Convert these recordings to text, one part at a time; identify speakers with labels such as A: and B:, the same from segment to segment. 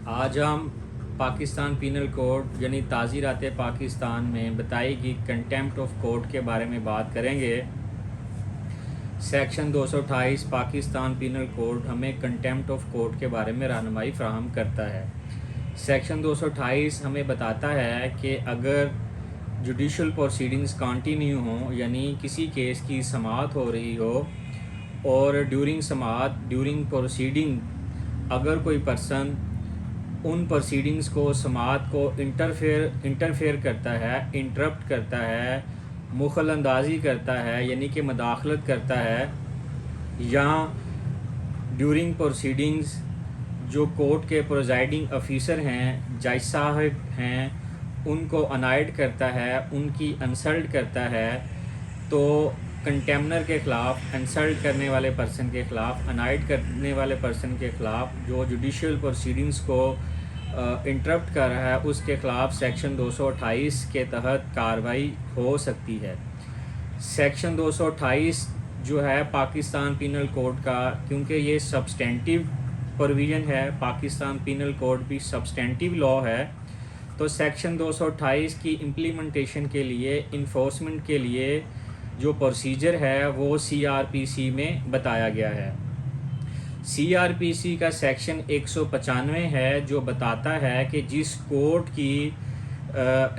A: आज हम Pakistan penal code यानी ताज़ीरात पाकिस्तान में बताई गई कंटेम्प्ट ऑफ कोर्ट के बारे में बात करेंगे। सेक्शन 228 पाकिस्तान पीनल कोड हमें कंटेम्प्ट ऑफ कोर्ट के बारे में रहनुमाई फ़राहम करता है। सेक्शन 228 हमें बताता है कि अगर जुडिशल प्रोसीडिंग्स कंटिन्यू हों, यानी किसी केस की समाअत हो रही हो और ड्यूरिंग प्रोसीडिंग अगर कोई पर्सन उन प्रोसीडिंग्स को समाअत को इंटरफेयर करता है, इंटरप्ट करता है, मुखल अंदाजी करता है यानी कि मदाखलत करता है, या ड्यूरिंग प्रोसीडिंग्स जो कोर्ट के प्रोजाइडिंग ऑफिसर हैं, जज साहब हैं, उनको अनाइड करता है, उनकी इंसल्ट करता है, तो कंटेमनर के ख़िलाफ़, इंसल्ट करने वाले पर्सन के ख़िलाफ़, अनाइड करने वाले पर्सन के ख़िलाफ़ जो जुडिशल प्रोसीडिंग्स को इंटरप्ट कर रहा है उसके ख़िलाफ़ सेक्शन 228 के तहत कार्रवाई हो सकती है। सेक्शन 228 जो है पाकिस्तान पीनल कोड का, क्योंकि ये सब्सटेंटिव प्रोविज़न है, पाकिस्तान पीनल कोड भी सब्सटेंटिव लॉ है, तो सेक्शन 228 की इम्प्लीमेंटेशन के लिए, इन्फोर्समेंट के लिए जो प्रोसीजर है वो CRPC में बताया गया है। CRPC का सेक्शन 195 है जो बताता है कि जिस कोर्ट की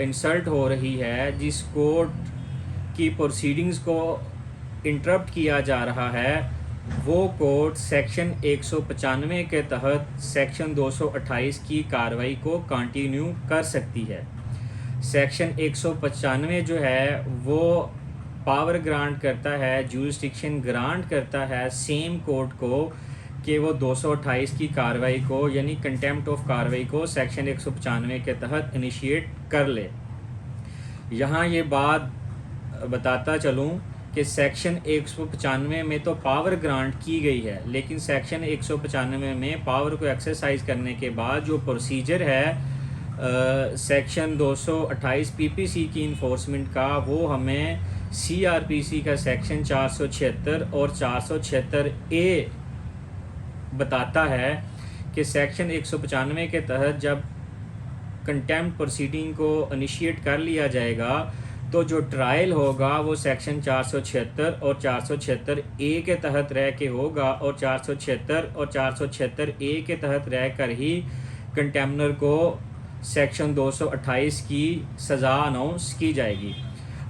A: इंसल्ट हो रही है, जिस कोर्ट की प्रोसीडिंग्स को इंटरप्ट किया जा रहा है, वो कोर्ट सेक्शन 195 के तहत सेक्शन 228 की कार्रवाई को कंटिन्यू कर सकती है। सेक्शन 195 जो है वो पावर ग्रांट करता है, जुरिस्डिक्शन ग्रांट करता है सेम कोर्ट को कि वो 228 की कार्रवाई को यानी कंटेम्प्ट ऑफ कार्रवाई को सेक्शन 195 के तहत इनिशिएट कर ले। यहाँ ये बात बताता चलूँ कि सेक्शन 195 में तो पावर ग्रांट की गई है, लेकिन सेक्शन 195 में पावर को एक्सरसाइज करने के बाद जो प्रोसीजर है सेक्शन 228 PPC की इन्फोर्समेंट का, वो हमें CRPC का सेक्शन 476 और 476A बताता है कि सेक्शन 195 के तहत जब कंटेम्प्ट प्रोसीडिंग को इनिशिएट कर लिया जाएगा तो जो ट्रायल होगा वो सेक्शन 476 और 476A के तहत रह के होगा, और 476 और 476A के तहत रह कर ही कंटेम्नर को सेक्शन 228 की सज़ा अनाउंस की जाएगी।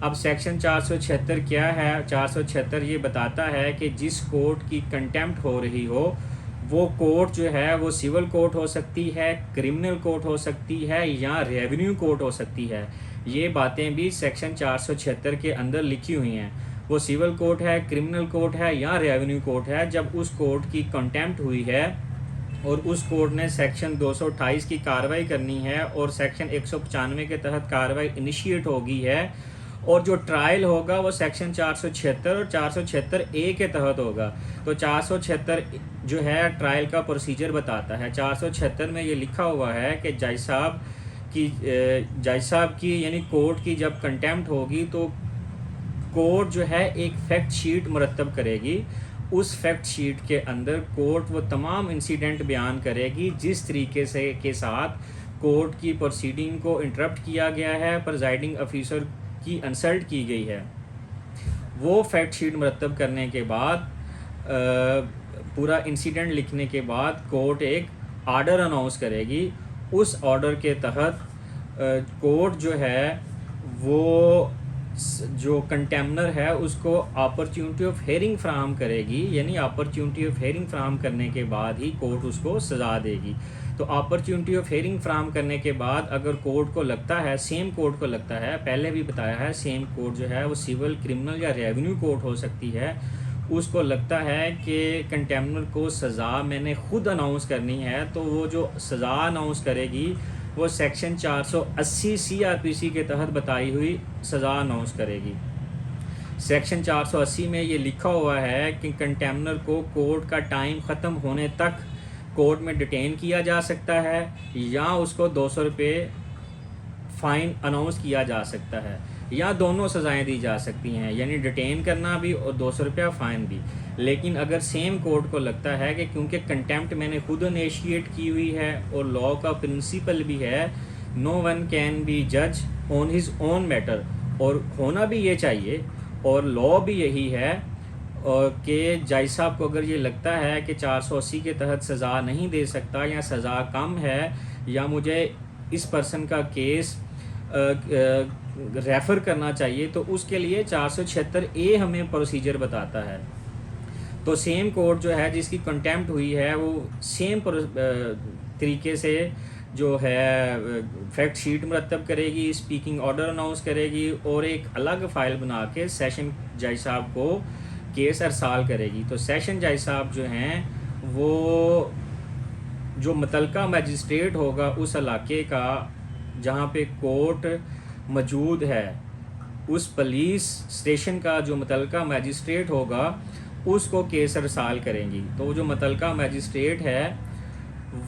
A: अब सेक्शन 476 क्या है? 476 ये बताता है कि जिस कोर्ट की कंटेम्प्ट हो रही हो वो कोर्ट जो है वो सिविल कोर्ट हो सकती है, क्रिमिनल कोर्ट हो सकती है, या रेवेन्यू कोर्ट हो सकती है। ये बातें भी सेक्शन 476 के अंदर लिखी हुई हैं। वो सिविल कोर्ट है, क्रिमिनल कोर्ट है या रेवेन्यू कोर्ट है, जब उस कोर्ट की कंटेम्प्ट हुई है और उस कोर्ट ने सेक्शन 228 की कार्रवाई करनी है और सेक्शन 195 के तहत कार्रवाई इनिशिएट हो गई है, और जो ट्रायल होगा वो सेक्शन 476 और 476A के तहत होगा। तो 476 जो है ट्रायल का प्रोसीजर बताता है। 476 में ये लिखा हुआ है कि जज साहब की यानी कोर्ट की जब कंटेम्प्ट होगी तो कोर्ट जो है एक फैक्ट शीट मुरतब करेगी। उस फैक्ट शीट के अंदर कोर्ट वो तमाम इंसिडेंट बयान करेगी जिस तरीके से के साथ कोर्ट की प्रोसीडिंग को इंटरप्ट किया गया है, प्रिजाइडिंग ऑफिसर की इंसल्ट की गई है। वो फैक्ट शीट मुरतब करने के बाद पूरा इंसिडेंट लिखने के बाद कोर्ट एक आर्डर अनाउंस करेगी। उस ऑर्डर के तहत कोर्ट जो है वो जो कंटेम्नर है उसको अपॉर्चुनिटी ऑफ हेयरिंग फ्राहम करेगी, यानी अपॉर्चुनिटी ऑफ हेयरिंग फ्राहम करने के बाद ही कोर्ट उसको सज़ा देगी। तो अपॉर्चुनिटी ऑफ हेयरिंग फ्राहम करने के बाद अगर कोर्ट को लगता है, सेम कोर्ट को लगता है, पहले भी बताया है सेम कोर्ट जो है वो सिविल, क्रिमिनल या रेवेन्यू कोर्ट हो सकती है, उसको लगता है कि कंटेम्नर को सज़ा मैंने खुद अनाउंस करनी है, तो वो जो सज़ा अनाउंस करेगी वो सेक्शन 480 CRPC के तहत बताई हुई सज़ा अनाउंस करेगी। सेक्शन 480 में ये लिखा हुआ है कि कंटेम्नर को कोर्ट का टाइम ख़त्म होने तक कोर्ट में डिटेन किया जा सकता है या उसको 200 रुपये फ़ाइन अनाउंस किया जा सकता है, या दोनों सज़ाएं दी जा सकती हैं, यानी डिटेन करना भी और 200 रुपया फ़ाइन भी। लेकिन अगर सेम कोर्ट को लगता है कि क्योंकि कंटेम्प्ट मैंने खुद इनिशिएट की हुई है और लॉ का प्रिंसिपल भी है नो वन कैन बी जज ऑन हिज ओन मैटर, और होना भी ये चाहिए, और लॉ भी यही है कि जज साहब को अगर ये लगता है कि 480 के तहत सज़ा नहीं दे सकता या सज़ा कम है या मुझे इस पर्सन का केस रेफ़र करना चाहिए, तो उसके लिए 476A हमें प्रोसीजर बताता है। तो सेम कोर्ट जो है जिसकी कंटेम्प्ट हुई है वो सेम तरीके से जो है फैक्ट शीट मुरतब करेगी, स्पीकिंग ऑर्डर अनाउंस करेगी और एक अलग फ़ाइल बना के सेशन जज साहब को केस अरसाल करेगी। तो सेशन जज साहब जो हैं वो जो मुतलका मजिस्ट्रेट होगा उस इलाके का जहाँ पे कोर्ट मौजूद है, उस पुलिस स्टेशन का जो मुतलका मजिस्ट्रेट होगा उसको केस अरसाल करेंगी। तो जो मुतलका मजिस्ट्रेट है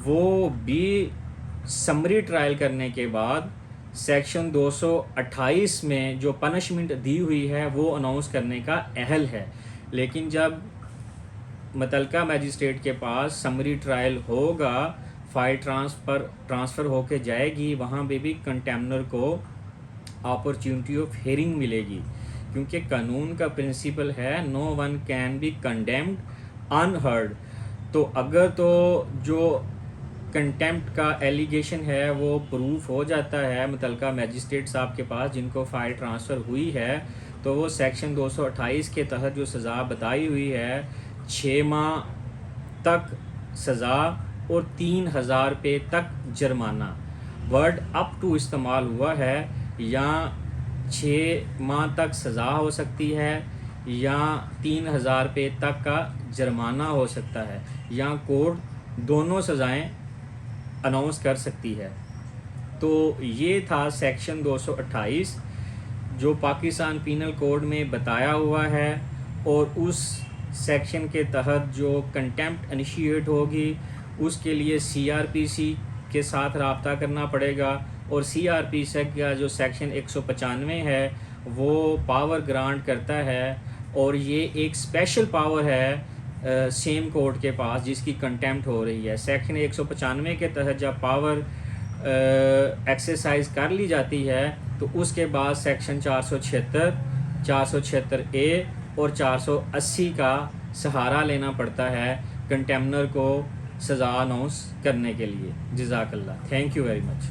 A: वो भी समरी ट्रायल करने के बाद सेक्शन 228 में जो पनिशमेंट दी हुई है वो अनाउंस करने का अहल है। लेकिन जब मुतलका मजिस्ट्रेट के पास समरी ट्रायल होगा, फाइल ट्रांसफ़र होके जाएगी, वहाँ पे भी कंटेम्नर को अपॉर्चुनिटी ऑफ हियरिंग मिलेगी, क्योंकि कानून का प्रिंसिपल है no one can be condemned unheard. तो अगर तो जो कंटेम्प्ट का एलिगेशन है वो प्रूफ हो जाता है मुतलका मजिस्ट्रेट साहब के पास जिनको फाइल ट्रांसफ़र हुई है, तो वो सेक्शन 228 के तहत जो सज़ा बताई हुई है 6 माह तक सज़ा और 3000 रुपये तक जुर्माना, वर्ड अप टू इस्तेमाल हुआ है, या 6 माह तक सज़ा हो सकती है या 3000 रुपये तक का जुर्माना हो सकता है, या कोर्ट दोनों सज़ाएं अनाउंस कर सकती है। तो ये था सेक्शन 228 जो पाकिस्तान पीनल कोड में बताया हुआ है, और उस सेक्शन के तहत जो कंटेम्प्ट इनिशिएट होगी उसके लिए CRPC के साथ रब्ता करना पड़ेगा, और CRPC का जो सेक्शन 195 है वो पावर ग्रांट करता है, और ये एक स्पेशल पावर है सेम कोर्ट के पास जिसकी कंटेम्प्ट हो रही है। सेक्शन 195 के तहत जब पावर एक्सरसाइज कर ली जाती है तो उसके बाद सेक्शन 476, 476A और 480 का सहारा लेना पड़ता है कंटेम्नर को सज़ा अनाउंस करने के लिए। जज़ाकल्लाह, थैंक यू वेरी मच।